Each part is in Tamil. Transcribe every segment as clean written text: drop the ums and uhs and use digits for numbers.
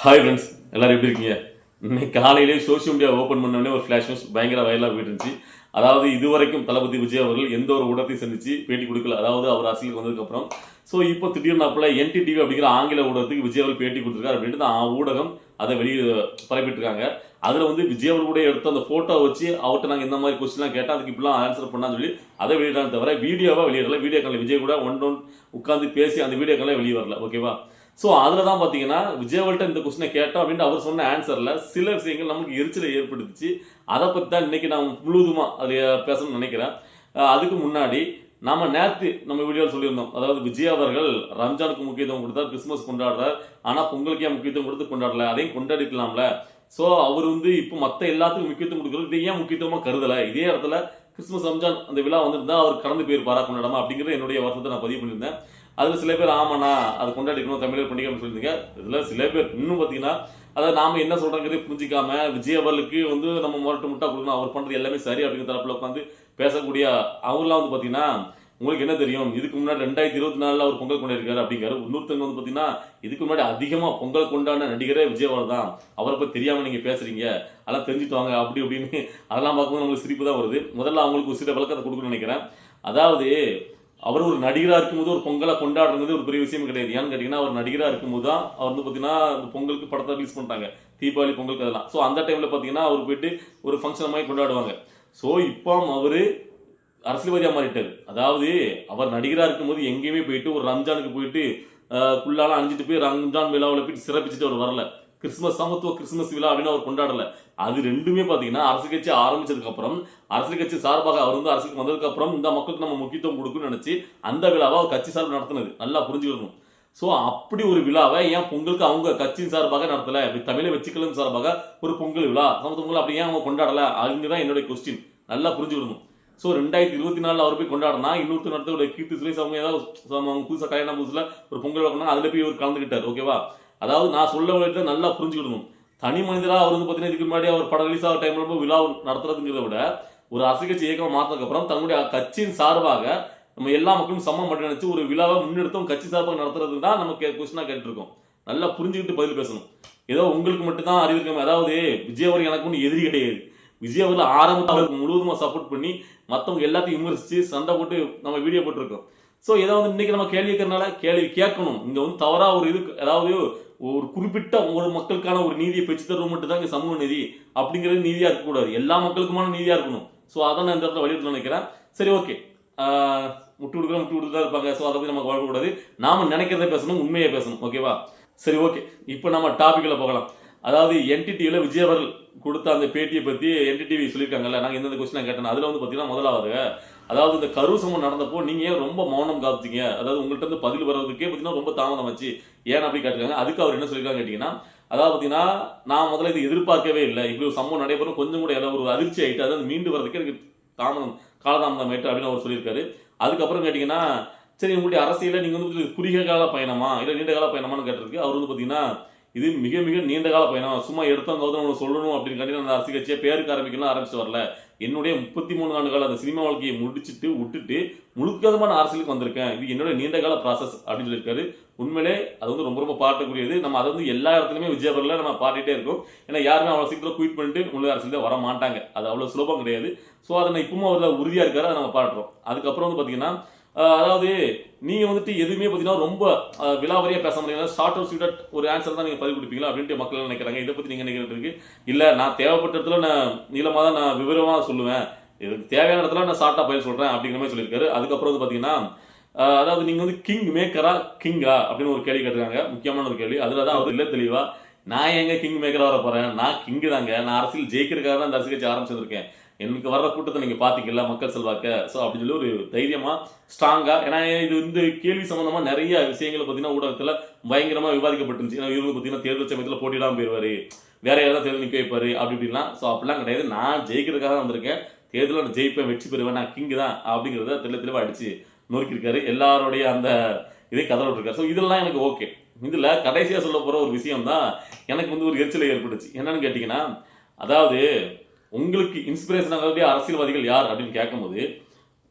ஹாய் ஃப்ரெண்ட்ஸ், எல்லாரும் எப்படி இருக்கீங்க? இன்னைக்கு காலையிலே சோஷியல் மீடியா ஓப்பன் பண்ணோடனே ஒரு ஃப்ளாஷ் நியூஸ் பயங்கர வைரலாக போயிட்டு இருந்துச்சு. அதாவது இதுவரைக்கும் தளபதி விஜய் அவர்கள் எந்த ஒரு ஊடகத்தையும் சந்திச்சு பேட்டி கொடுக்கல. அதாவது அவர் அரசியலுக்கு வந்ததுக்கப்புறம். ஸோ இப்போ திடீர்னு NTTV அப்படிங்கிற ஆங்கில ஊடகத்துக்கு விஜய் அவர்கள் பேட்டி கொடுத்துருக்காரு அப்படின்ட்டு தான் ஊடகம் அதை வெளியே பரப்பிட்டுருக்காங்க. அதில் வந்து விஜய் அவர்கள் கூட எடுத்த அந்த ஃபோட்டோ வச்சு அவர்கிட்ட நாங்கள் இந்த மாதிரி கொஸ்டின்லாம் கேட்டால் அதுக்கு இப்படிலாம் ஆன்சர் பண்ணான்னு சொல்லி அதை வெளியிடான்னு தவிர வீடியோவாக வெளியிடல. வீடியோ காலில் விஜய் கூட ஒன் உட்காந்து பேசி அந்த வீடியோ காலில் வெளியே வரல. ஓகேவா? ஸோ அதில் தான் பார்த்தீங்கன்னா விஜயவல்ட்ட இந்த கொஸ்டினை கேட்டோம் அப்படின்ட்டு அவர் சொன்ன ஆன்சரில் சில விஷயங்கள் நமக்கு எரிச்சலை ஏற்படுத்துச்சு. அதை பற்றி தான் இன்னைக்கு நான் முழுவதுமாக அதில் பேசணும்னு நினைக்கிறேன். அதுக்கு முன்னாடி நேற்று நம்ம வீடியோவில் சொல்லியிருந்தோம். அதாவது விஜய் அவர்கள் ரம்ஜானுக்கு முக்கியத்துவம் கொடுத்தார், கிறிஸ்மஸ் கொண்டாடுறார், ஆனால் பொங்கலுக்கே முக்கியத்துவம் கொடுத்து கொண்டாடல, அதையும் கொண்டாடிக்கலாம்ல. ஸோ அவர் வந்து இப்போ மற்ற எல்லாத்துக்கும் முக்கியத்துவம் கொடுக்குறது, இதை ஏன் முக்கியத்துவமாக கருதலை? இதே இடத்துல கிறிஸ்மஸ் ரம்ஜான் அந்த விழா வந்திருந்தா அவர் கடந்து போயிருப்பாரா கொண்டாடாமல் அப்படிங்கிற என்னுடைய வருத்தத்தை நான் பதிவு பண்ணியிருந்தேன். அதில் சில பேர் ஆமாண்ணா அதை கொண்டாடிக்கணும் தமிழர் பண்டிகை அப்படின்னு சொல்லியிருந்தீங்க. இதில் சில பேர் இன்னும் பார்த்தீங்கன்னா அதாவது நாம் என்ன சொல்கிறோங்கிறதே புரிஞ்சிக்காம விஜய் அவர்களுக்கு வந்து நம்ம முட்டா கொடுக்கணும், அவர் பண்ணுறது எல்லாமே சரி அப்படிங்கிற தரப்பில் உட்காந்து பேசக்கூடிய அவங்களாம் வந்து பார்த்தீங்கன்னா உங்களுக்கு என்ன தெரியும், இதுக்கு முன்னாடி 2024 அவர் பொங்கல் கொண்டாடிருக்காரு அப்படிங்கிறாரு. இன்னொருத்தவங்க வந்து பார்த்தீங்கன்னா இதுக்கு முன்னாடி அதிகமாக பொங்கல் கொண்டாடின நடிகரே விஜய் அவர் தான், அவரை பற்றி தெரியாமல் நீங்கள் பேசுகிறீங்க, அதெல்லாம் தெரிஞ்சுட்டு வாங்க அப்படி அப்படின்னு. அதெல்லாம் பார்க்கும்போது நம்மளுக்கு சிரிப்பு தான் வருது. முதல்ல அவங்களுக்கு ஒரு சில விளக்கத்தை கொடுக்கணும்னு நினைக்கிறேன். அதாவது அவர் ஒரு நடிகராக இருக்கும்போது ஒரு பொங்கலை கொண்டாடுறது ஒரு பெரிய விஷயம் கிடையாது. ஏன்னு கேட்டிங்கன்னா அவர் நடிகராக இருக்கும்போது தான் அவர் வந்து பார்த்தீங்கன்னா அந்த பொங்கலுக்கு படத்தை ரிலீஸ் பண்ணிட்டாங்க, தீபாவளி பொங்கலுக்கு அதெல்லாம். ஸோ அந்த டைமில் பார்த்தீங்கன்னா அவர் போயிட்டு ஒரு ஃபங்க்ஷன் மாதிரி கொண்டாடுவாங்க. ஸோ இப்போ அவர் அரசியல்வாதியாக மாறிட்டார். அதாவது அவர் நடிகராக இருக்கும்போது எங்கேயுமே போயிட்டு ஒரு ரம்ஜானுக்கு போயிட்டு ஃபுல்லாலாம் அணிஞ்சிட்டு போய் ரம்ஜான் விழாவில் போயிட்டு சிறப்பிச்சுட்டு அவர் வரல. கிறிஸ்மஸ் சமத்துவ கிறிஸ்மஸ் விழா அப்படின்னு அவர் கொண்டாடல. அது ரெண்டுமே பார்த்தீங்கன்னா அரசியல் கட்சி ஆரம்பிச்சதுக்கு அப்புறம், அரசியல் கட்சி சார்பாக அவர் வந்து அரசுக்கு வந்ததுக்கு அப்புறம் இந்த மக்களுக்கு நம்ம முக்கியத்துவம் கொடுக்கணும்னு நினைச்சு அந்த விழாவை அவர் கட்சி சார்பு நடத்தினது. நல்லா புரிஞ்சுக்கணும். ஸோ அப்படி ஒரு விழாவை ஏன் பொங்கலுக்கு அவங்க கட்சியின் சார்பாக நடத்தல, தமிழை வச்சுக்கலன்னு சார்பாக ஒரு பொங்கல் விழா சமத்துவ பொங்கல் அப்படி ஏன் அவங்க கொண்டாடல? அதுதான் என்னுடைய கொஸ்டின். நல்லா புரிஞ்சுக்கணும். ஸோ 2024 அவர் போய் கொண்டாடினா இன்னொருத்தர் நடத்த கீர்த்தி சுரேஷ் அவங்க ஏதாவது புதுசாக கல்யாணம் புதுசில் ஒரு பொங்கல் வைக்கணும், அதில் போய் இவர் கலந்துக்கிட்டார். ஓகேவா? அதாவது நான் சொல்ல வேண்டியதை நல்லா புரிஞ்சுக்கிடணும். தனி மனிதராக அவர் வந்து பார்த்தீங்கன்னா இதுக்கு முன்னாடி அவர் படம் ரிலீஸ் ஆகிற டைம்ல விழா நடத்துறதுங்கிறத விட ஒரு அரசியல் கட்சி இயக்கம் மாற்றதுக்கப்புறம் தன்னுடைய கட்சியின் சார்பாக நம்ம எல்லா மக்களும் சமம் மட்டும் நினைச்சு ஒரு விழாவை முன்னெடுத்தும் கட்சி சார்பாக நடத்துறது தான் நமக்கு கொஸ்டினாக கேட்டுருக்கோம். நல்லா புரிஞ்சுக்கிட்டு பதில் பேசணும். ஏதோ உங்களுக்கு மட்டும்தான் அறிவு இருக்காம. அதாவது விஜய் அவர் எனக்கு ஒன்று எதிரி கிடையாது. விஜய் அவர்கள் ஆரம்பத்தில் அவருக்கு முழுவதுமாக சப்போர்ட் பண்ணி மற்றவங்க எல்லாத்தையும் விமர்சித்து சண்டை போட்டு நம்ம வீடியோ போட்டிருக்கோம். ஸோ ஏதாவது இன்னைக்கு நம்ம கேள்வி கேட்கறதுனால கேள்வி கேட்கணும். இங்கே வந்து தவறாக ஒரு இது, அதாவது ஒரு குறிப்பிட்ட ஒரு மக்களுக்கான ஒரு நீதியை பெற்று தருவது மட்டும் தான் இங்கே சமூக நீதி அப்படிங்கிறது நீதியாக இருக்கக்கூடாது, எல்லா மக்களுக்குமான நீதியாக இருக்கணும். ஸோ அதான் நான் இந்த இடத்துல வலியுறுத்த நினைக்கிறேன். சரி, ஓகே, விட்டு கொடுத்து தான் இருப்பாங்க. ஸோ அதை பற்றி நம்ம கவலைப்படாது. நாம் நினைக்கிறத பேசணும், உண்மையை பேசணும். ஓகேவா? சரி, ஓகே, இப்போ நம்ம டாபிக்கில் போகலாம். அதாவது NTTVயில் விஜய் அவர்கள் கொடுத்த அந்த பேட்டியை பற்றி NTTV சொல்லியிருக்காங்கல்ல, நாங்கள் எந்தெந்த கொஸ்டின் கேட்டோம். அதில் வந்து பார்த்தீங்கன்னா முதலாவது, அதாவது இந்த கரூர் சம்பவம் நடந்தப்போ நீங்கள் ஏன் ரொம்ப மௌனம் காத்தீங்க, அதாவது உங்கள்கிட்ட இருந்து பதில் வர்றதுக்கே பார்த்தீங்கன்னா ரொம்ப தாமதம் வச்சு ஏன் அப்படி கேட்டிருக்காங்க. அதுக்கு அவர் என்ன சொல்லியிருக்காங்க கேட்டிங்கன்னா, அதாவது பார்த்தீங்கன்னா நான் முதல்ல இது எதிர்பார்க்கவே இல்லை, இப்படி ஒரு சம்பவம் நடைபெறும் கொஞ்சம் கூட ஏதாவது ஒரு அதிர்ச்சி ஆகிட்டு அதாவது மீண்டு வரதுக்கு எனக்கு காலதாமதம் ஆயிட்டு அப்படின்னு அவர் சொல்லியிருக்காரு. அதுக்கப்புறம் கேட்டிங்கன்னா சரி உங்களுடைய அரசியலில் நீங்கள் வந்து குறுகிய கால பயணமா இல்லை நீண்ட கால பயணமானு கேட்டிருக்கு. அவர் வந்து பார்த்தீங்கன்னா இது மிக மிக நீண்ட கால பயணம், சும்மா எடுத்தவங்க வந்து சொல்லணும் அப்படின்னு அந்த அரசியல் கட்சியை பேருக்கு ஆரம்பிச்சு வரல. என்னுடைய 33 ஆண்டுகள் அந்த சினிமா வாழ்க்கையை விட்டுட்டு முழுக்கதமான அரசியலுக்கு வந்திருக்கேன். இது என்னுடைய நீண்ட கால ப்ராசஸ் அப்படின்னு சொல்லியிருக்காரு. உண்மையிலே அது வந்து ரொம்ப ரொம்ப பாராட்டக்கூடியது. நம்ம அதை வந்து எல்லா இடத்துலையுமே விஜய் அவர்களை நம்ம பாடிட்டே இருக்கோம். ஏன்னா யாருமே அவ்வளோ சீக்கிரம் குயிட் பண்ணிட்டு முழு அரசியல் வர மாட்டாங்க, அது அவ்வளோ சுலபம் கிடையாது. ஸோ அதை நான் இப்பவும் அவரில் உறுதியாக இருக்காரு, அதை நம்ம பாடுறோம். அதுக்கப்புறம் வந்து பார்த்தீங்கன்னா அதாவது நீங்க வந்துட்டு எதுவுமே பார்த்தீங்கன்னா ரொம்ப விலாவரியா பேச முடியாது, ஷார்ட் அவுட் ஸ்வீட் ஒரு ஆன்சர் தான் நீங்க பதிவு கொடுப்பீங்களா அப்படின்ட்டு மக்கள் நினைக்கிறாங்க. இதை பத்தி நீங்க நினைக்கிறது இல்ல, நான் தேவைப்பட்ட இடத்துல நான் நீளமாக தான் நான் விவரமா சொல்லுவேன், இதுக்கு தேவையான இடத்துல நான் ஷார்ட்டா பதில் சொல்றேன் அப்படிங்கிற மாதிரி சொல்லியிருக்காரு. அதுக்கப்புறம் வந்து பாத்தீங்கன்னா அதாவது நீங்க வந்து கிங் மேக்கரா கிங்கா அப்படின்னு ஒரு கேள்வி கேட்டிருக்காங்க, முக்கியமான ஒரு கேள்வி. அதுல தான் அவர் இல்லை தெளிவா, நான் எங்க கிங் மேக்கரா வர போறேன், நான் கிங் தாங்க, நான் அரசியல் ஜெயிக்கிறதுக்காக தான் இந்த அரசியல் கட்சி ஆரம்பிச்சிருக்கேன், எனக்கு வர்ற கூட்டத்தை நீங்க பாத்தீங்கல்ல மக்கள் செல்வாக்க. ஸோ அப்படின்னு சொல்லி ஒரு தைரியமா ஸ்ட்ராங்கா, ஏன்னா இது இந்த கேள்வி சம்பந்தமா நிறைய விஷயங்களை பார்த்தீங்கன்னா ஊடகத்தில் பயங்கரமா விவாதிக்கப்பட்டுருந்துச்சு. ஏன்னா இவங்க பார்த்தீங்கன்னா தேர்தல் சமயத்தில் போட்டிடாமல் போயிடுவாரு, வேற யாராவது தேர்தல் நிற்க வைப்பாரு அப்படி இப்படிலாம். ஸோ அப்படிலாம் கிடையாது, நான் ஜெயிக்கிறதுக்காக தான் வந்திருக்கேன், தேர்தலில் நான் ஜெயிப்பேன், வெற்றி பெறுவேன், நான் கிங் தான் அப்படிங்கிறத தெளிவாக அடிச்சு நொறுக்கிருக்காரு. எல்லாருடைய அந்த இதை கதற விட்டுருக்காரு. ஸோ இதெல்லாம் எனக்கு ஓகே. இதுல கடைசியாக சொல்ல போற ஒரு விஷயம் தான் எனக்கு வந்து ஒரு எரிச்சலை ஏற்பட்டுச்சு. என்னன்னு கேட்டீங்கன்னா, அதாவது உங்களுக்கு இன்ஸ்பிரேஷன் ஆகக்கூடிய அரசியல்வாதிகள் யார் அப்படின்னு கேட்கும்போது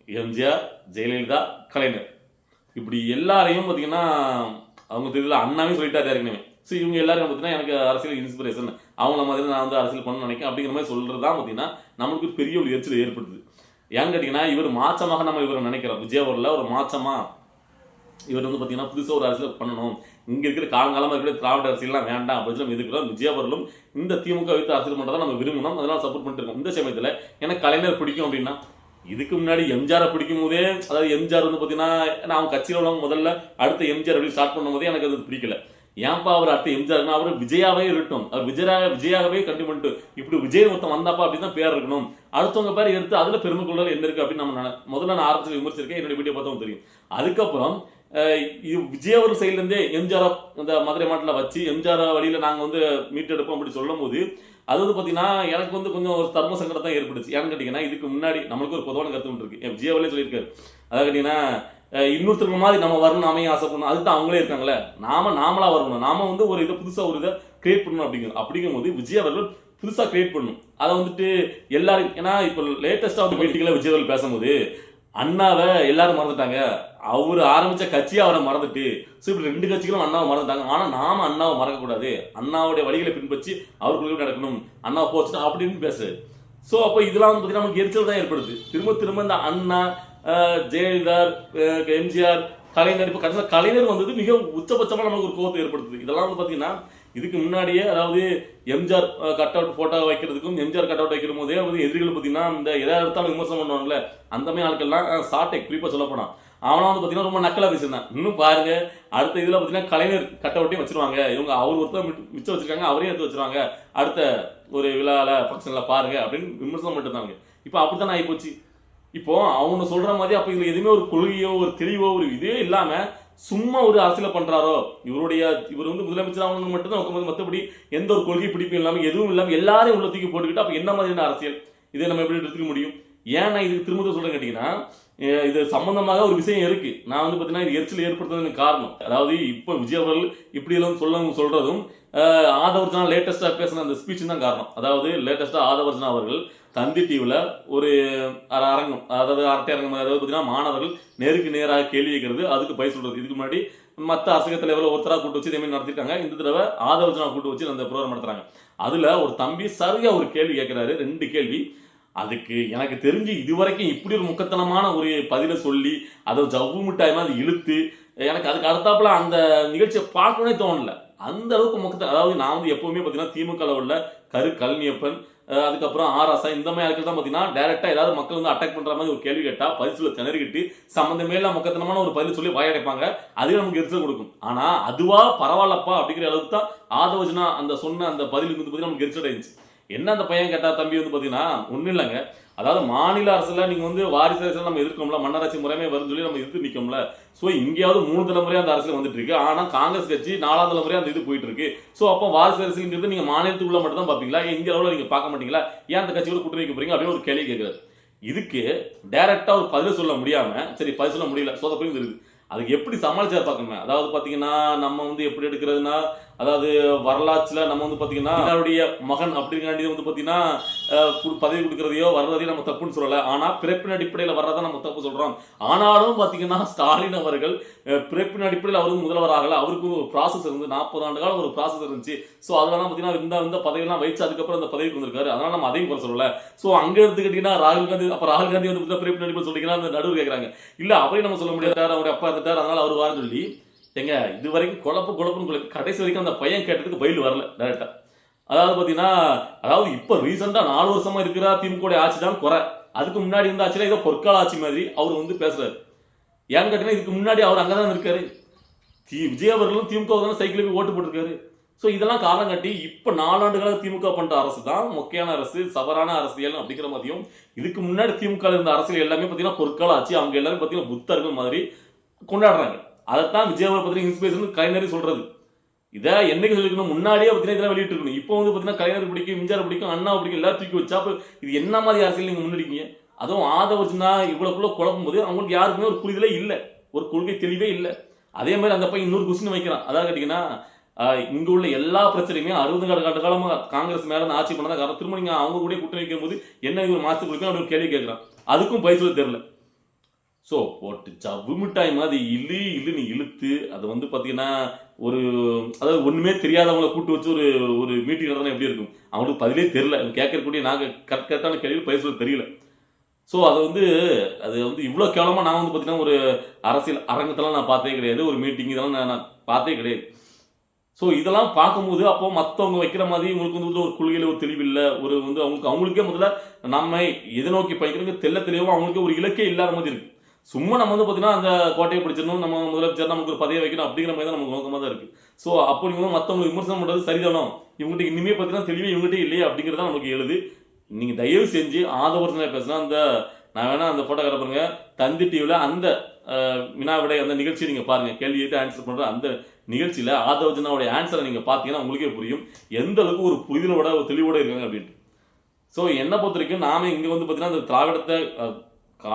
எம்ஜிஆர், ஜெயலலிதா, கலைஞர், இப்படி எல்லாரையும் பார்த்தீங்கன்னா அவங்க தெரியல அண்ணாவே சொல்லிட்டாரு ஏற்கனவே. ஸோ இவங்க எல்லாரும் பார்த்தீங்கன்னா எனக்கு அரசியல் இன்ஸ்பிரேஷன், அவங்கள மாதிரி நான் வந்து அரசியல் பண்ணணும்னு நினைக்கிறேன் அப்படிங்கிற மாதிரி சொல்கிறது தான் பார்த்தீங்கன்னா நம்மளுக்கு பெரிய ஒரு எரிச்சல் ஏற்படுத்துது. ஏன்னு கேட்டிங்கன்னா இவர் மாற்றமாக நம்ம இவரை நினைக்கிறோம். விஜய் அவரில் ஒரு மாற்றமாக இவர் வந்து பார்த்தீங்கன்னா புதுசாக ஒரு அரசியல் பண்ணணும், இங்கே இருக்கிற காலங்காலமாக இருக்கிற திராவிட அரசியல்லாம் வேண்டாம் அப்படின்னு நம்ம எதுக்குறோம். விஜய் அவர்களும் இந்த திமுக வைத்து அரசியல் பண்ணுறதை நம்ம விரும்பணும், அதனால் சப்போர்ட் பண்ணிட்டு இருக்கோம். இந்த சமயத்தில் எனக்கு கலைஞர் பிடிக்கும் அப்படின்னா இதுக்கு முன்னாடி எம்ஜிஆரை பிடிக்கும் போதே, அதாவது எம்ஜிஆர் வந்து பார்த்தீங்கன்னா நான் கட்சியில் உள்ளவங்க முதல்ல அடுத்த எம்ஜிஆர் அப்படி ஸ்டார்ட் பண்ணும் போதே எனக்கு அது பிடிக்கல. ஏன்ப்பா அவர் அடுத்த எம்ஜிஆர்னா அவர் விஜயாவே இருக்கட்டும், அவர் விஜயாகவே கண்டிப்பாக பண்ணிட்டு இப்படி விஜய் மொத்தம் வந்தாப்பா அப்படின்னு தான் பேர் இருக்கணும், அடுத்தவங்க பேர் எடுத்து அதில் பெருமை கொள்ளாத என்ன இருக்குது அப்படின்னு நம்ம முதல்ல நான் ஆரம்பிச்சு விமர்சிருக்கேன், என்னுடைய வீடியோ பார்த்தவங்க தெரியும். அதுக்கப்புறம் விஜய் அவர் சைட்லேருந்தே எம்ஜிஆர் இந்த மதுரை மாட்டில் வச்சு எம்ஜிஆர் வழியில் நாங்கள் வந்து மீட்டெடுப்போம் அப்படி சொல்லும் போது அது வந்து பார்த்தீங்கன்னா எனக்கு வந்து கொஞ்சம் ஒரு தர்ம சங்கடம் தான் ஏற்படுச்சு. ஏன்னு கேட்டிங்கன்னா இதுக்கு முன்னாடி நம்மளுக்கு ஒரு பொதுவான கருத்து ஒன்று இருக்குது, விஜய் அவர்களே சொல்லியிருக்காரு. அதாவது கேட்டிங்கன்னா இன்னொருத்தருக்கு மாதிரி நம்ம வரணும், அமைய ஆசைப்படணும், அதுதான் அவங்களே இருக்காங்களே, நாமளாக வரணும், நாம வந்து ஒரு இதை புதுசாக ஒரு இதை கிரியேட் பண்ணணும் அப்படிங்கும் போது விஜய் அவர்கள் புதுசாக கிரியேட் பண்ணணும். அதை வந்துட்டு எல்லாரும், ஏன்னா இப்போ லேட்டஸ்ட்டாக வந்து மீட்டிங்கில் விஜய் அவர்கள் பேசும்போது அண்ணாவை எல்லாரும் மறந்துட்டாங்க, அவர் ஆரம்பிச்ச கட்சியை அவரை மறந்துட்டு, ஸோ இப்படி 2 கட்சிகளும் அண்ணாவை மறந்துட்டாங்க, ஆனால் நாம அண்ணாவை மறக்கக்கூடாது, அண்ணாவுடைய வழிகளை பின்பற்றி அவர்களுக்கு நடக்கணும், அண்ணாவை போச்சுட்டு அப்படின்னு பேசுறாரு. ஸோ அப்போ இதெல்லாம் வந்து பார்த்தீங்கன்னா நமக்கு எரிச்சல் தான் ஏற்படுது. திரும்ப இந்த அண்ணா, ஜெயலலிதா, எம்ஜிஆர், கலைஞர், இப்போ கடைசியில் கலைஞர் வந்தது மிக உச்சபட்சமாக நமக்கு ஒரு கோபத்தை ஏற்படுத்துது. இதெல்லாம் வந்து பார்த்தீங்கன்னா இதுக்கு முன்னாடியே, அதாவது எம்ஜிஆர் கட் அவுட் போட்டோ வைக்கிறதுக்கும் எம்ஜிஆர் கட் அவுட் வைக்கிற போதே வந்து எதிரிகள் பார்த்தீங்கன்னா இந்த எதாவது எடுத்தாலும் விமர்சனம் பண்ணுவாங்கல்ல, அந்த மாதிரி ஆட்கள்லாம் சாட்டை குறிப்பாக சொல்ல போனான் அவனா வந்து பார்த்தீங்கன்னா ரொம்ப நக்கலாக பேசியிருந்தான். இன்னும் பாருங்க அடுத்த இதில் பார்த்தீங்கன்னா கலைஞர் கட் அவுட்டையும் வச்சிருவாங்க, இவங்க அவர் ஒருத்தர் மிச்சம் வச்சிருக்காங்க, அவரையும் எடுத்து வச்சிருவாங்க அடுத்த ஒரு விழாவில் ஃபங்க்ஷனில் பாருங்க அப்படின்னு விமர்சனம் பண்ணிட்டு. இப்போ அப்படித்தான் ஆகி போச்சு. இப்போ அவங்க சொல்ற மாதிரி அப்போ இதில் எதுவுமே ஒரு கொள்கையோ ஒரு தெளிவோ ஒரு இதே இல்லாமல் சும்மா ஒரு அரசியலை பண்றாரோ, இவர் வந்து முதலமைச்சர் ஆகணும்னு மட்டும்தான், மற்றபடி எந்த ஒரு கொள்கை பிடிப்பும் இல்லாமல் எதுவும் இல்லாமல் எல்லாரையும் உள்ள தூக்கி போட்டுக்கிட்டு அப்போ என்ன மாதிரியான அரசியல் இதை நம்ம எப்படி எடுத்துக்க முடியும்? ஏன்னா இதுக்கு திரும்ப சொல்றேன் கேட்டீங்கன்னா இது சம்பந்தமாக ஒரு விஷயம் இருக்கு. நான் வந்து பார்த்தீங்கன்னா இது எரிச்சல் ஏற்படுத்துறதுக்கு காரணம், அதாவது இப்போ விஜய் அவர்கள் இப்படி எல்லாம் சொல்றதும் ஆதவர்ஜனா லேட்டஸ்டா பேசின அந்த ஸ்பீச் தான் காரணம். அதாவது லேட்டஸ்டா ஆதவர்ஜனா அவர்கள் தந்தி டிவியில் ஒரு அரங்கம், அதாவது அரட்டை அரங்கம், அதாவது பார்த்தீங்கன்னா மாணவர்கள் நேருக்கு நேராக கேள்வி கேட்கறது, அதுக்கு பயிர் சொல்றது. இதுக்கு முன்னாடி மற்ற அரசியல் தலைவர்கள் ஒருத்தராக கூட்டு வச்சு இதே மாதிரி நடத்திருக்காங்க. இந்த தடவை ஆதவர்ஜனா கூட்டு வச்சு அந்த ப்ரோக்ராம் நடத்துறாங்க. அதுல ஒரு தம்பி சரியா ஒரு கேள்வி கேட்கிறாரு, 2 கேள்வி. அதுக்கு எனக்கு தெரிஞ்சு இதுவரைக்கும் இப்படி ஒரு முக்கத்தனமான ஒரு பதிலை சொல்லி அதை ஜவ்வு மிட்டாய் மாதிரி இழுத்து எனக்கு அதுக்கு அடுத்தாப்புல அந்த நிகழ்ச்சியை பார்க்கவே தோணல. அந்த அளவுக்கு முக்கத்தை, அதாவது நான் வந்து எப்பவுமே பார்த்தீங்கன்னா திமுக உள்ள கல்னியப்பன், அதுக்கப்புறம் ஆராசா, இந்த மாதிரி ஆட்கள் தான் பார்த்தீங்கன்னா டைரக்டா ஏதாவது மக்கள் வந்து அட்டாக் பண்ற மாதிரி ஒரு கேள்வி கேட்டா பதில் சொல்ல திணறிக்கிட்டு சம்பந்தமே எல்லாம் முக்கத்தனமான ஒரு பதில் சொல்லி வாயடைப்பாங்க, அதுவே நமக்கு எரிச்சல் கொடுக்கும். ஆனா அதுவா பரவாயில்லப்பா அப்படிங்கிற அளவுக்கு தான் ஆதவர்ஜனா அந்த சொன்ன அந்த பதிலுக்கு வந்து பார்த்தீங்கன்னா நமக்கு எரிச்சல் ஆயிடுச்சு. என்ன அந்த பையன் கேட்டா தம்பி வந்து பார்த்தீங்கன்னா ஒன்றும் இல்லைங்க, அதாவது மாநில அரசுல நீங்க வந்து வாரிசு அரசியல் நம்ம எதிர்க்கோம்ல, மன்னராட்சி முறைமே வரும்னு சொல்லி நம்ம எதிர்த்து நிற்கோம்ல. ஸோ இங்கேயாவது 3 தலைமுறையா அந்த அரசியல் வந்துட்டு இருக்கு, ஆனா காங்கிரஸ் கட்சி 4ஆம் தலைமுறையா அந்த இது போயிட்டு இருக்கு. ஸோ அப்போ வாரிசு அரசியல்ங்கிறது நீங்க மாநிலத்துக்குள்ள மட்டும் தான் பார்ப்பீங்களா, இந்திய அளவில் நீங்க பார்க்க மாட்டீங்களா, ஏன் அந்த கட்சியோட கூட்டணி வைக்க போறீங்க அப்படின்னு ஒரு கேள்வி கேட்கிறாரு. இதுக்கு டைரக்டா ஒரு பதில் சொல்ல முடியாம, சரி பதில் சொல்ல முடியல சோதப்பையும் இருக்குது, அதுக்கு எப்படி சமாளிச்சா பார்க்கணும். அதாவது பார்த்தீங்கன்னா நம்ம வந்து எப்படி எடுக்கிறதுனா, அதாவது வரலாற்றுல நம்ம வந்து பார்த்தீங்கன்னா அவருடைய மகன் அப்படிங்காண்டியது வந்து பார்த்தீங்கன்னா பதவி கொடுக்கறதையோ வர்றதையோ நம்ம தப்புன்னு சொல்லலை, ஆனால் பிறப்பின் அடிப்படையில் வர்றதை நம்ம தப்பு சொல்றோம். ஆனாலும் பார்த்தீங்கன்னா ஸ்டாலின் அவர்கள் பிறப்பின் அடிப்படையில் அவருக்கு முதல்வர் ஆகலை, அவருக்கு ஒரு ப்ராசஸ் இருந்து 40 ஆண்டு காலம் ஒரு ப்ராசஸ் இருந்துச்சு. ஸோ அதெல்லாம் பார்த்தீங்கன்னா இந்த பதவியெல்லாம் வச்சு அதுக்கப்புறம் அந்த பதவிக்கு வந்திருக்காரு, அதனால நம்ம அதையும் குறை சொல்லலை. ஸோ அங்கே எடுத்துக்கிட்டீங்கன்னா ராகுல் காந்தி, அப்போ ராகுல் காந்தி வந்து பிறப்பின் அடிப்படையில் சொல்லிக்கலாம் அந்த நடுவர் கேட்குறாங்க, இல்லை அவரையும் நம்ம சொல்ல முடியாது, அவருடைய அப்பா இருந்துட்டார் அதனால அவர் வாரன்னு சொல்லி எங்க இது வரைக்கும் குழப்பம் கடைசி வரைக்கும் அந்த பையன் கேட்டதுக்கு பதில் வரல டைரக்டா. அதாவது பார்த்தீங்கன்னா அதாவது இப்போ ரீசெண்டாக 4 வருஷமா இருக்கிற திமுக ஆட்சி தான் குறை, அதுக்கு முன்னாடி இருந்த ஆட்சியில் ஏதோ பொற்கால ஆட்சி மாதிரி அவர் வந்து பேசுறாரு. ஏன்னு கேட்டீங்கன்னா இதுக்கு முன்னாடி அவர் அங்கே தான் இருக்காரு, விஜய் அவர்களும் திமுக தானே சைக்கிள் போய் ஓட்டு போட்டிருக்காரு. ஸோ இதெல்லாம் காரணம் காட்டி இப்போ 4 ஆண்டுகளாக திமுக பண்ற அரசு தான் மொக்கையான அரசு, சவரான அரசியல் அப்படிங்கிற மாதிரியும், இதுக்கு முன்னாடி திமுக இருந்த அரசியல் எல்லாமே பார்த்தீங்கன்னா பொற்கால ஆட்சி, அவங்க எல்லாரும் பார்த்தீங்கன்னா புத்தர்கள் மாதிரி கொண்டாடுறாங்க. அதைத்தான் விஜய் அவரை பத்தி இன்ஸ்பிரேஷன் கலைஞர் சொல்றது. இதை என்னைக்கு சொல்லிக்கணும், முன்னாடியே பார்த்தீங்கன்னா இதெல்லாம் வெளியிட்டு இருக்கணும். இப்போ வந்து பார்த்தீங்கன்னா கலைஞர் பிடிக்கும், எம்ஜிஆர் பிடிக்கும், அண்ணா பிடிக்கும், எல்லாரும் தூக்கி வச்சா இது என்ன மாதிரி அரசியல் நீங்க முன்னெடுக்கீங்க? அதுவும் ஆதவர்ஜனா இவ்வளவுக்குள்ள குழப்பும் போது அவங்களுக்கு யாருக்குமே ஒரு புரிதலே இல்லை, ஒரு கொள்கை தெளிவே இல்லை. அதே மாதிரி அந்த பையன் இன்னொரு கொஸ்டின் வைக்கிறான், அதாவது கேட்டீங்கன்னா இங்க உள்ள எல்லா பிரச்சனையுமே 60 ஆண்டு காலமா காங்கிரஸ் மேல ஆட்சி பண்ணதான் காரணம், திரும்ப நீங்க அவங்க கூட கூட்டணி வைக்கும் போது என்ன ஒரு மாசத்துக்கு கொடுக்கும் அப்படின்னு கேள்வி கேட்கிறான், அதுக்கும் பதில் சொல்ல தெரியல. ஸோ போட்டு சவ்வு மிட்டாய் மாதிரி இழுன்னு இழுத்து அது வந்து பார்த்தீங்கன்னா ஒரு அதாவது ஒன்றுமே தெரியாதவங்களை கூட்டு வச்சு ஒரு ஒரு மீட்டிங் நடத்தினா எப்படி இருக்கும், அவங்களுக்கு பதிலே தெரியல, கேட்கறக்கூடிய நாங்கள் கரெக்டான கேள்வி பயிர் சொல்ல தெரியல. ஸோ அது வந்து இவ்வளோ கேவலமாக நான் வந்து பார்த்தீங்கன்னா ஒரு அரசியல் அரங்கத்தெல்லாம் நான் பார்த்தே கிடையாது, ஒரு மீட்டிங் இதெல்லாம் நான் பார்த்தே கிடையாது. ஸோ இதெல்லாம் பார்க்கும்போது அப்போ மற்றவங்க வைக்கிற மாதிரி உங்களுக்கு வந்து ஒரு கொள்கையில் ஒரு தெளிவில்லை, ஒரு வந்து அவங்களுக்கே முதல்ல நம்ம எதை நோக்கி பயணிக்கிறோங்க தெளிவாக அவங்களுக்கு ஒரு இலக்கே இல்லாத மாதிரி இருக்கு. சும்மா நம்ம வந்து பார்த்தீங்கன்னா அந்த கோட்டையை பிடிச்சிடணும், நம்ம முதலமைச்சர் நமக்கு ஒரு பதவியை வைக்கணும் அப்படிங்கிற மாதிரி தான் நமக்கு நோக்கமாக தான் இருக்கு. ஸோ அப்போ நீங்கள் மற்றவங்க விமர்சனம் பண்ணுறது சரிதானோ, இவங்ககிட்ட இனிமே பார்த்தீங்கன்னா தெளிவே இவங்ககிட்ட இல்லையே அப்படிங்கிறது தான் நமக்கு எழுது. நீங்கள் தயவு செஞ்சு ஆதவர்சனாக பேசினா அந்த நான் வேணா அந்த ஃபோட்டோகிராஃபர் பாருங்க தந்தி டிவியில் அந்த வினாவிடை அந்த நிகழ்ச்சியை நீங்கள் பாருங்கள், கேள்வி கேட்டு ஆன்சர் பண்ணுற அந்த நிகழ்ச்சியில் ஆதவர்ஜனாவுடைய ஆன்சரை நீங்கள் பார்த்தீங்கன்னா உங்களுக்கே புரியும் எந்த அளவுக்கு ஒரு புரிதலோட ஒரு தெளிவோட இருக்காங்க அப்படின்ட்டு. ஸோ என்னை பொறுத்த வரைக்கும் நாம இங்கே வந்து பார்த்தீங்கன்னா அந்த திராவிடத்தை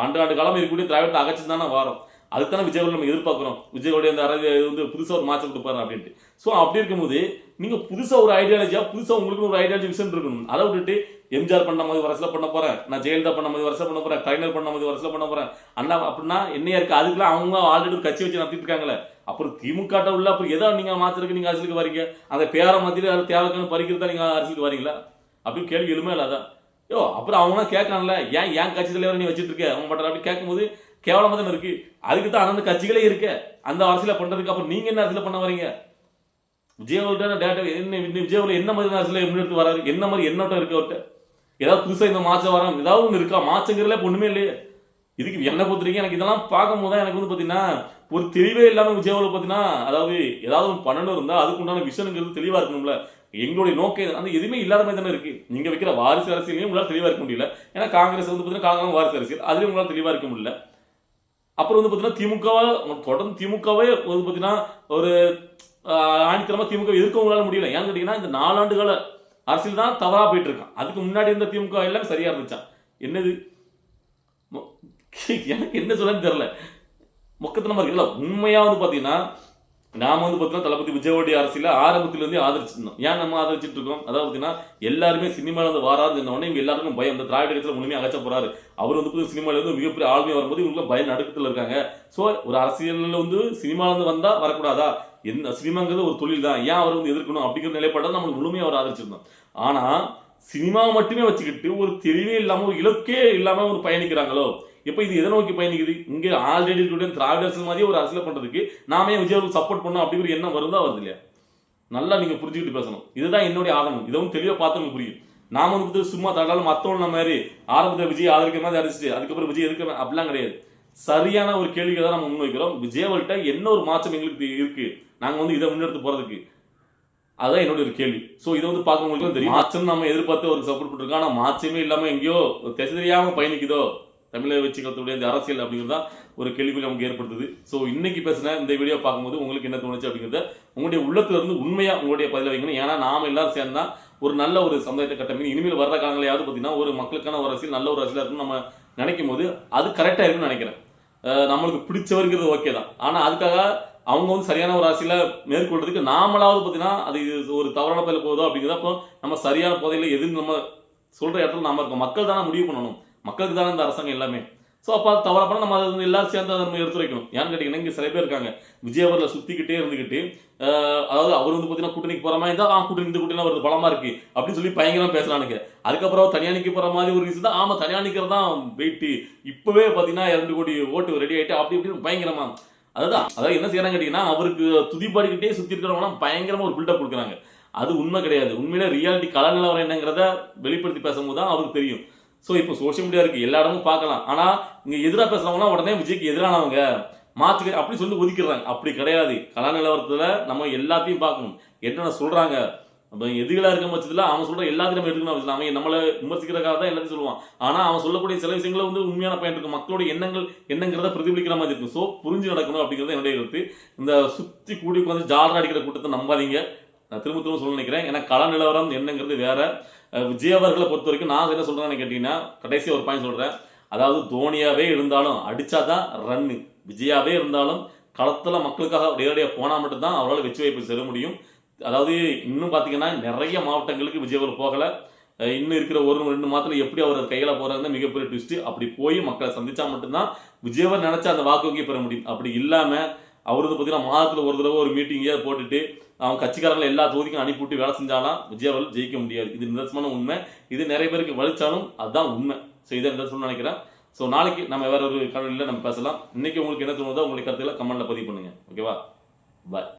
ஆண்டு காலம் இருக்கக்கூடிய திராவிடத்தை அகச்சு தானே வரோம், அதுக்கான விஜய் நம்ம எதிர்பார்க்குறோம். விஜயோடைய அந்த வந்து புதுசாக ஒரு மாற்றம் கொடுப்பாரு அப்படின்ட்டு. ஸோ அப்படி இருக்கும்போது நீங்கள் புதுசாக ஒரு ஐடியாலஜியாக புதுசாக உங்களுக்கு ஒரு ஐடியாலஜி விஷயம் இருக்கணும். அதை விட்டுட்டு எம்ஜிஆர் பண்ண மாதிரி அரசியல் பண்ண போறேன், நான் ஜெயலலிதா பண்ண மாதிரி அரசியல் பண்ண போறேன், கலைஞர் பண்ண மாதிரி அரசியல் பண்ண போறேன் அண்ணா அப்படின்னா என்னையா இருக்கு, அதுக்கெல்லாம் அவங்க ஆல்ரெடி ஒரு கட்சி வச்சு நடத்திட்டு இருக்காங்களே. அப்புறம் திமுக உள்ள அப்புறம் எதோ நீங்க மாத்திரக்கு நீங்க அரசியலுக்கு வரீங்க, அந்த பேரை மாதிரி அதை தேவைக்கான பறிக்கிறதா நீங்க அரசியலுக்கு வரீங்களா அப்படின்னு கேள்வி எழுமே இல்லாதான். யோ அப்புறம் அவங்க கேட்கறாங்கல்ல, ஏன் கட்சி தலைவரை நீ வச்சுட்டு இருக்க அவங்க பண்ற அப்படி கேட்கும்போது கேவலமா தானே இருக்கு. அதுக்கு தான் அந்த கட்சிகளே இருக்கு அந்த அரசியல பண்றதுக்கு. அப்புறம் நீங்க என்ன அரசியல பண்ண வரீங்க? விஜயவர்கிட்ட டேட்டா என்ன, விஜயவர்ல என்ன மாதிரி அரசியல முன்னெடுத்து வராது, என்ன மாதிரி எண்ணட்டம் இருக்கு அவர்கிட்ட, ஏதாவது புதுசா இந்த மாற்றம் வரும் ஏதாவது ஒன்று இருக்கா, மாற்றங்கிறதுல ஒண்ணுமே இல்லையே. இதுக்கு என்ன பொறுத்திருக்கீங்க எனக்கு இதெல்லாம் பார்க்கும் போது எனக்கு வந்து பாத்தீங்கன்னா ஒரு தெளிவே இல்லாம விஜயவால பாத்தீங்கன்னா அதாவது ஏதாவது ஒன்று பண்ணணும் இருந்தா அதுக்கு உண்டான விஷயங்கிறது தெளிவா இருக்கணும்ல. எங்களுடைய நோக்கம் அந்த எதுவுமே இல்லாத மாதிரி தானே இருக்கு. நீங்க வைக்கிற வாரிசு அரசியலையும் உங்களால் தெளிவா இருக்க முடியல. ஏன்னா காங்கிரஸ் வந்து பாத்தீங்கன்னா காங்கிரஸ் வாரிசு அரசியல் அதுலயும் உங்களால் தெளிவா இருக்க முடியல. அப்புறம் வந்து பாத்தீங்கன்னா திமுகவை தொடர்ந்து திமுகவே வந்து பாத்தீங்கன்னா ஒரு ஆணித்தரமா திமுக எதிர்க்க உங்களால முடியல. ஏன்னு கேட்டீங்கன்னா இந்த 4 ஆண்டுகால அரசியல் தான் தவறா போயிட்டு இருக்கான். அதுக்கு முன்னாடி இருந்த திமுக எல்லாம் சரியா இருந்துச்சான். என்னது எனக்கு என்ன சொல்லன்னு தெரியல, மொக்கத்தனமா இருக்குல்ல. உண்மையா வந்து பாத்தீங்கன்னா நாம வந்து பாத்தீங்கன்னா தளபதி விஜயோடைய அரசியல ஆரம்பத்திலிருந்தே ஆதரிச்சிருந்தோம். ஏன் நம்ம ஆதரிச்சிட்டு இருக்கோம், அதாவது பாத்தீங்கன்னா எல்லாருமே சினிமால இருந்து வராது உடனே இங்க எல்லாருக்கும் பயம், இந்த திராவிட கட்சியில முழுமையா அகச்ச போறாரு, அவர் வந்து சினிமால இருந்து மிகப்பெரிய ஆளுமையா வரும்போது இவங்களுக்கு பயம் நடுக்கத்துல இருக்காங்க. சோ ஒரு அரசியல்ல வந்து சினிமால இருந்து வந்தா வரக்கூடாதா, என்ன சினிமாங்கிறது ஒரு தொழில் தான், ஏன் அவர் வந்து எதிர்க்கணும் அப்படிங்கிற நிலைப்பாடு நம்ம முழுமையா அவர் ஆதரிச்சிருந்தோம். ஆனா சினிமா மட்டுமே வச்சுக்கிட்டு ஒரு தெளிவே இல்லாம ஒரு இலக்கே இல்லாம ஒரு பயணிக்கிறாங்களோ. இப்ப இது எதை நோக்கி பயணிக்குது, இங்க ஆல்ரெடி திராவிட அரசியல் மாதிரி ஒரு அரசியல் பண்றதுக்கு நாமே விஜய் சப்போர்ட் பண்ணோம் அப்படிங்கிற எண்ணம் வருதா வருது இல்லையா? நல்லா நீங்க புரிஞ்சுக்கிட்டு பேசணும். இதுதான் என்னுடைய ஆதங்கம். இதுவும் தெளிவா பார்த்து புரியும். நாம வந்து சும்மா தட்டாலும் மத்தவங்க மாதிரி ஆரம்பத்தில் விஜய் ஆதரிக்கிற மாதிரி ஆதரிச்சுட்டு அதுக்கப்புறம் விஜய் எதிர்க்க அப்படிலாம் கிடையாது. சரியான ஒரு கேள்வியை தான் நம்ம முன்வைக்கிறோம். விஜயவர்கிட்ட என்ன ஒரு மாற்றம் எங்களுக்கு இருக்கு, நாங்க வந்து இதை முன்னெடுத்து போறதுக்கு, அதான் என்னோட ஒரு கேள்வி. சோ இதை வந்து பார்க்கறவங்களுக்கு தெரியும் மாற்றம் நம்ம எதிர்பார்த்து ஒரு சப்போர்ட் பண்ணிருக்கோம். ஆனா மாற்றமே இல்லாம எங்கேயோ திசை தெரியாம பயணிக்குதோ தமிழக வச்சுக்கிறதுடைய இந்த அரசியல் அப்படிங்கிறதா ஒரு கேள்வி நமக்கு ஏற்படுத்துது. ஸோ இன்னைக்கு பேசின இந்த வீடியோ பார்க்கும்போது உங்களுக்கு என்ன தோணுச்சு அப்படிங்கிறத உங்களுடைய உள்ளத்துல இருந்து உண்மையா உங்களுடைய பதில வைக்கணும். ஏன்னா நாம எல்லாரும் சேர்ந்தா ஒரு நல்ல ஒரு சமுதாயத்தை கட்டமைக்கணும். இனிமேல் வர்ற காலங்களையாவது பார்த்தீங்கன்னா ஒரு மக்களுக்கான ஒரு அரசியல் நல்ல ஒரு அரசியல் இருக்குன்னு நம்ம நினைக்கும் போது அது கரெக்டா இருக்குன்னு நினைக்கிறேன். நம்மளுக்கு பிடிச்சவருங்கிறது ஓகே தான். ஆனா அதுக்காக அவங்க வந்து சரியான ஒரு அரசியலை மேற்கொள்றதுக்கு நாமளாவது பார்த்தீங்கன்னா அது ஒரு தவறான பதில போதோ அப்படிங்கிறப்போ நம்ம சரியான போதையில எதுன்னு நம்ம சொல்ற இடத்துல நாம இருக்கோம். மக்கள் தானே முடிவு பண்ணணும், மக்களுக்கு தானே இந்த அரசாங்கம் எல்லாமே. ஸோ அப்போ அது தவறா பண்ண நம்ம அதை எல்லாரும் சேர்ந்து அதை நம்ம எடுத்து வைக்கணும். ஏன்னு கேட்டீங்கன்னா இங்கே சில பேர் இருக்காங்க விஜயவரில் சுத்திக்கிட்டே இருந்துகிட்டு அதாவது அவர் வந்து பார்த்தீங்கன்னா கூட்டணிக்கு போற மாதிரி இருந்தால் கூட்டணி இந்த கூட்டணி வருது பலமா இருக்கு அப்படின்னு சொல்லி பயங்கரமா பேசுறானுங்க. அதுக்கப்புறம் தனியானிக்கு போற மாதிரி ஒரு விஷயம் தான், ஆமா தனியானிக்கிறது தான் வெயிட்டு, இப்பவே பார்த்தீங்கன்னா 2 கோடி ஓட்டு ரெடி ஆயிட்டு அப்படி இப்படின்னு பயங்கரமா. அதாவது என்ன செய்யறாங்க கேட்டீங்கன்னா அவருக்கு துதிப்பாடிக்கிட்டே சுத்தி இருக்கிறவங்களாம் பயங்கரமா ஒரு பில்டப் கொடுக்குறாங்க. அது உண்மை கிடையாது. உண்மையில ரியாலிட்டி கள நிலவரம் என்னங்கிறத வெளிப்படுத்தி பேசும்போது தான் அவருக்கு தெரியும். ஸோ இப்போ சோசியல் மீடியா இருக்கு, எல்லா இடமும் பார்க்கலாம். ஆனா இங்க எதிராக பேசுறவங்கன்னா உடனே விஜய்க்கு எதிரானவங்க மாற்று அப்படி சொல்லி ஒதுக்கிடுறாங்க. அப்படி கிடையாது. கள நிலவரத்துல நம்ம எல்லாத்தையும் பார்க்கணும். என்னென்ன சொல்றாங்க எதிரிகளா இருக்க பட்சத்துல அவன் சொல்ற எல்லாத்தையும் நம்ம எடுக்கணும். அவன் நம்மளை விமர்சிக்கிறதுக்காக தான் எல்லாத்தையும் சொல்லுவான். ஆனா அவன் சொல்லக்கூடிய சில விஷயங்களை வந்து உண்மையான பயன் இருக்கும், மக்களோட எண்ணங்கள் என்னங்கிறத பிரதிபலிக்கிற மாதிரி இருக்கும். ஸோ புரிஞ்சு நடக்கணும் அப்படிங்கிறது என்னுடைய கருத்து. இந்த சுத்தி கூடி உட்காந்து ஜாலரா அடிக்கிற கூட்டத்தை நம்பாதீங்க. நான் திரும்ப சொல்ல நினைக்கிறேன். ஏன்னா கள நிலவரம் என்னங்கிறது வேற. விஜய் அவர்களை பொறுத்த வரைக்கும் நான் என்ன சொல்றேன்னு கேட்டீங்கன்னா கடைசி ஒரு பாயிண்ட் சொல்றேன். அதாவது தோனியாவே இருந்தாலும் அடிச்சாதான் ரன்னு, விஜயாவே இருந்தாலும் களத்துல மக்களுக்காக நேரடியாக போனா மட்டும் தான் அவரால் வெற்றி வாய்ப்பு செல்ல முடியும். அதாவது இன்னும் பாத்தீங்கன்னா நிறைய மாவட்டங்களுக்கு விஜய் அவர் போகல. இன்னும் இருக்கிற 1-2 மாதத்துல எப்படி அவர் கையில போறாருன்னு மிகப்பெரிய ட்விஸ்ட். அப்படி போய் மக்களை சந்திச்சா மட்டும்தான் விஜயவர் நினைச்ச அந்த வாக்கு வங்கியை பெற முடியும். அப்படி இல்லாம அவரு பார்த்தீங்கன்னா மாதத்துல ஒரு தடவை ஒரு மீட்டிங்கே போட்டுட்டு அவன் கட்சிக்காரங்களை எல்லா தொகுதிக்கும் அனுப்பிவிட்டு வேலை செஞ்சாலும் விஜயவர் ஜெயிக்க முடியாது. இது நிதர்சனமான உண்மை. இது நிறைய பேருக்கு வலிச்சாலும் அதுதான் உண்மை. ஸோ இதை நிதர்சனம் நினைக்கிறேன். ஸோ நாளைக்கு நம்ம வேற ஒரு காணொலியில் நம்ம பேசலாம். இன்னைக்கு உங்களுக்கு என்ன தோணுதோ உங்களுடைய கருத்துக்களை கமெண்ட்ல பதிவு பண்ணுங்க. ஓகேவா? பாய்.